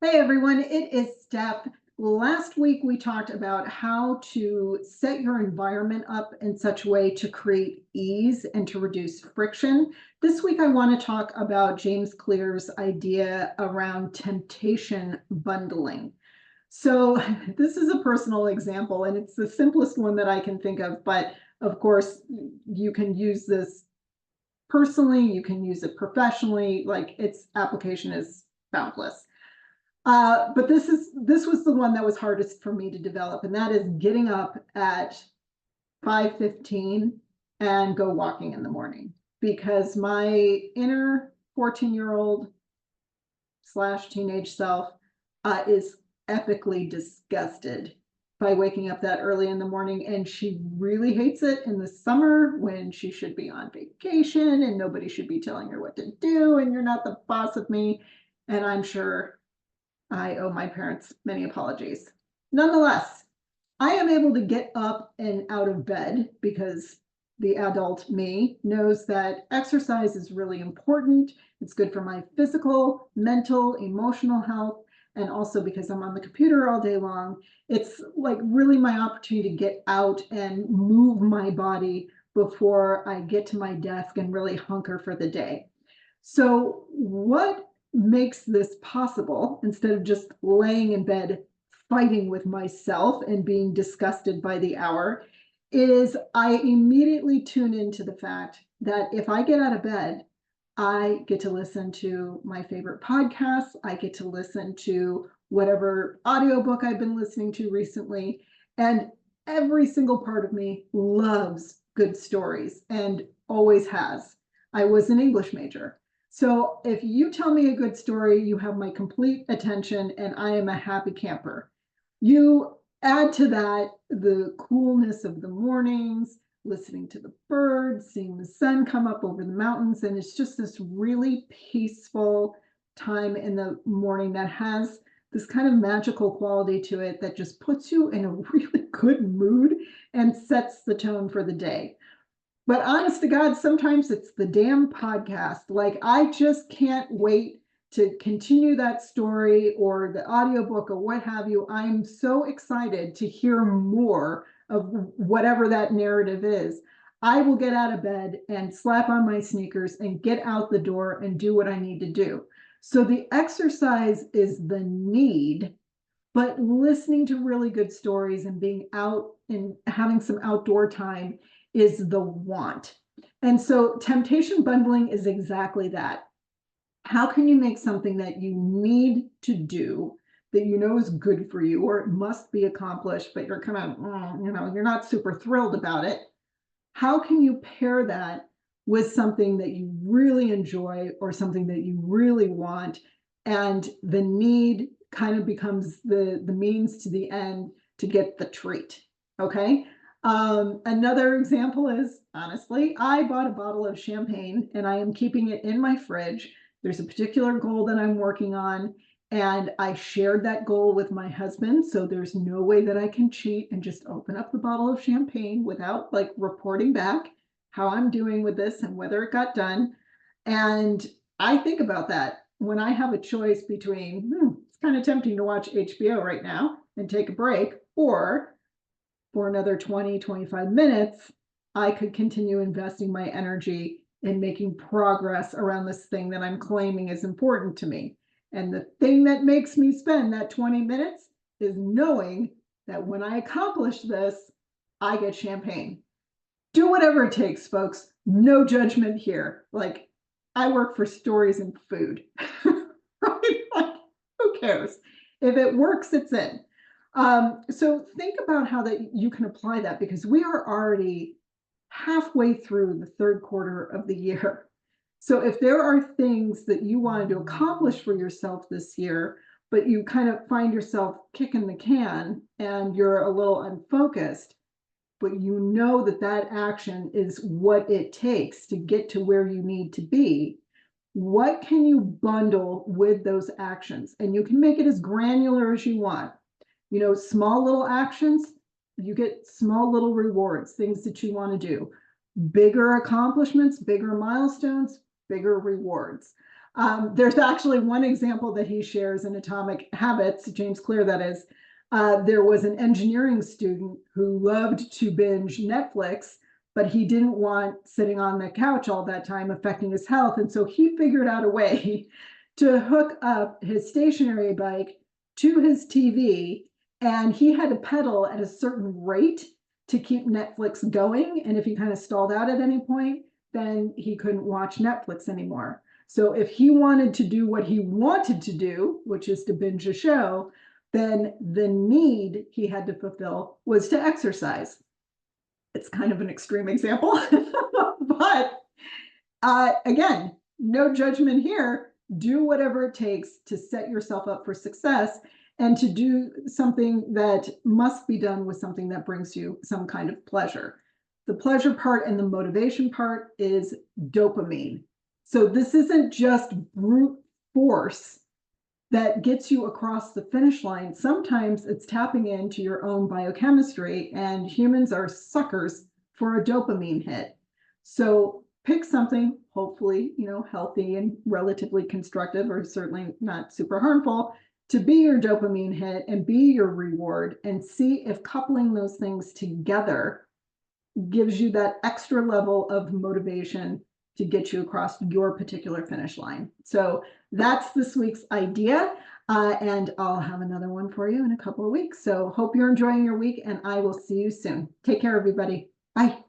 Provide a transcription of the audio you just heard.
Hey everyone, it is Steph. Last week we talked about how to set your environment up in such a way to create ease and to reduce friction. This week I want to talk about James Clear's idea around temptation bundling. So this is a personal example and it's the simplest one that I can think of, but of course you can use this personally, you can use it professionally, like its application is boundless. But this was the one that was hardest for me to develop, and that is getting up at 5:15 and go walking in the morning because my inner 14-year-old slash teenage self is epically disgusted by waking up that early in the morning, and she really hates it in the summer when she should be on vacation and nobody should be telling her what to do, and you're not the boss of me. And I'm sure I owe my parents many apologies. Nonetheless, I am able to get up and out of bed because the adult me knows that exercise is really important. It's good for my physical, mental, emotional health, and also because I'm on the computer all day long, it's like really my opportunity to get out and move my body before I get to my desk and really hunker for the day. So, what makes this possible instead of just laying in bed fighting with myself and being disgusted by the hour is I immediately tune into the fact that if I get out of bed, I get to listen to my favorite podcasts. I get to listen to whatever audiobook I've been listening to recently. And every single part of me loves good stories and always has. I was an English major. So if you tell me a good story, you have my complete attention and I am a happy camper. You add to that the coolness of the mornings, listening to the birds, seeing the sun come up over the mountains, and it's just this really peaceful time in the morning that has this kind of magical quality to it that just puts you in a really good mood and sets the tone for the day. But honest to God, sometimes it's the damn podcast. Like, I just can't wait to continue that story or the audiobook or what have you. I'm so excited to hear more of whatever that narrative is. I will get out of bed and slap on my sneakers and get out the door and do what I need to do. So the exercise is the need, but listening to really good stories and being out and having some outdoor time is the want. And so temptation bundling is exactly that. How can you make something that you need to do that you know is good for you or it must be accomplished, but you're kind of, you're not super thrilled about it? How can you pair that with something that you really enjoy or something that you really want? And the need kind of becomes the means to the end to get the treat. Okay. Another example is honestly, I bought a bottle of champagne and I am keeping it in my fridge. There's a particular goal that I'm working on, and I shared that goal with my husband. So there's no way that I can cheat and just open up the bottle of champagne without like reporting back how I'm doing with this and whether it got done. And I think about that when I have a choice between, it's kind of tempting to watch HBO right now and take a break, or for another 20, 25 minutes, I could continue investing my energy in making progress around this thing that I'm claiming is important to me. And the thing that makes me spend that 20 minutes is knowing that when I accomplish this, I get champagne. Do whatever it takes, folks. No judgment here. Like, I work for stories and food, right? Like, who cares? If it works, it's in. So think about how that you can apply that because we are already halfway through the third quarter of the year. So if there are things that you wanted to accomplish for yourself this year, but you kind of find yourself kicking the can and you're a little unfocused, but you know that that action is what it takes to get to where you need to be, what can you bundle with those actions? And you can make it as granular as you want. Small little actions, you get small little rewards, things that you want to do. Bigger accomplishments, bigger milestones, bigger rewards. There's actually one example that he shares in Atomic Habits, James Clear, that is. There was an engineering student who loved to binge Netflix, but he didn't want sitting on the couch all that time affecting his health. And so he figured out a way to hook up his stationary bike to his TV, and he had to pedal at a certain rate to keep Netflix going. And if he kind of stalled out at any point, then he couldn't watch Netflix anymore. So if he wanted to do what he wanted to do, which is to binge a show, then the need he had to fulfill was to exercise. It's kind of an extreme example, but again, no judgment here. Do whatever it takes to set yourself up for success and to do something that must be done with something that brings you some kind of pleasure. The pleasure part and the motivation part is dopamine. So this isn't just brute force that gets you across the finish line. Sometimes it's tapping into your own biochemistry, and humans are suckers for a dopamine hit. So pick something, hopefully, healthy and relatively constructive, or certainly not super harmful, to be your dopamine hit and be your reward, and see if coupling those things together gives you that extra level of motivation to get you across your particular finish line. So that's this week's idea. And I'll have another one for you in a couple of weeks. So hope you're enjoying your week, and I will see you soon. Take care, everybody. Bye.